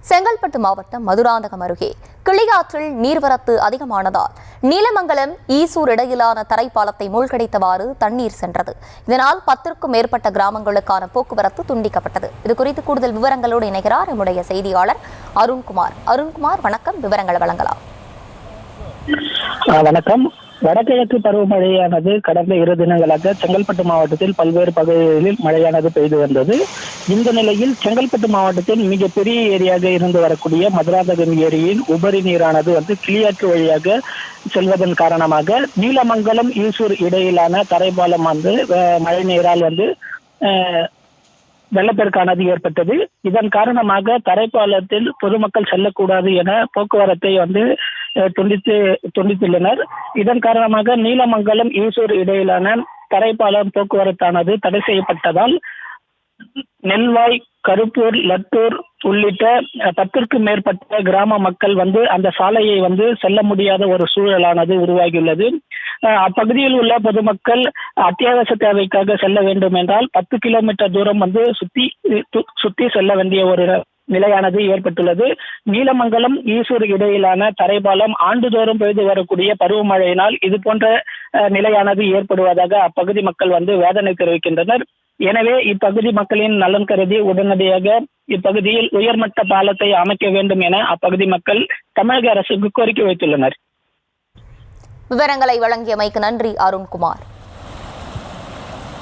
செங்கல்பட்டு மாவட்டம் மதுராந்தகம் அருகே கிளியாற்றில் நீர்வரத்து அதிகமானதால் நீலமங்கலம் ஈசூர் இடையிலான தரைப்பாலத்தை மூழ்கடித்தவாறு தண்ணீர் சென்றது. இதனால் 10க்கும் மேற்பட்ட கிராமங்களுக்கான போக்குவரத்து துண்டிக்கப்பட்டது. இதுகுறித்து கூடுதல் விவரங்களோடு இணைகிறார் நம்முடைய செய்தியாளர் அருண்குமார். வணக்கம், விவரங்களை வழங்கலாம். வணக்கம். வடகிழக்கு பருவமழையானது கடந்த 2 தினங்களாக செங்கல்பட்டு மாவட்டத்தில் பல்வேறு பகுதிகளில் மழையானது பெய்து வந்தது. இந்த நிலையில் செங்கல்பட்டு மாவட்டத்தில் மிகப்பெரிய ஏரியாக இருந்து வரக்கூடிய மதுராந்தகம் ஏரியின் உபரி நீரானது கிளியாற்று வழியாக செல்வதன் காரணமாக நீலமங்கலம் ஈசூர் இடையிலான தரைப்பாலம் மழை நீரால் வெள்ளப்பெருக்கானது ஏற்பட்டது. இதன் காரணமாக தரைப்பாலத்தில் பொதுமக்கள் செல்லக்கூடாது என போக்குவரத்தை துண்டித்துள்ளனர். இதன் காரணமாக நீலமங்கலம் ஈசூர் இடையிலான தரைப்பாலம் போக்குவரத்தானது தடை செய்யப்பட்டதால் நெல்வாய், கருப்பூர், லட்டூர் உள்ளிட்ட 10க்கும் மேற்பட்ட கிராம மக்கள் அந்த சாலையை செல்ல முடியாத ஒரு சூழலானது உருவாகியுள்ளது. அப்பகுதியில் உள்ள பொதுமக்கள் அத்தியாவசிய தேவைக்காக செல்ல வேண்டும் என்றால் 10 கிலோமீட்டர் தூரம் சுத்தி செல்ல வேண்டிய ஒரு நிலையானது ஏற்பட்டுள்ளது. நீலமங்கலம் ஈசூர் இடையிலான தரைப்பாலம் ஆண்டுதோறும் பெய்து வரக்கூடிய பருவமழையினால் இது போன்ற நிலையானது ஏற்படுவதாக அப்பகுதி மக்கள் வேதனை தெரிவிக்கின்றனர். எனவே இப்பகுதி மக்களின் நலன் கருதி உடனடியாக இப்பகுதியில் உயர்மட்ட பாலத்தை அமைக்க வேண்டும் என அப்பகுதி மக்கள் தமிழக அரசுக்கு கோரிக்கை வைத்துள்ளனர். விவரங்களை வழங்கியமைக்கு நன்றி அருண்குமார்.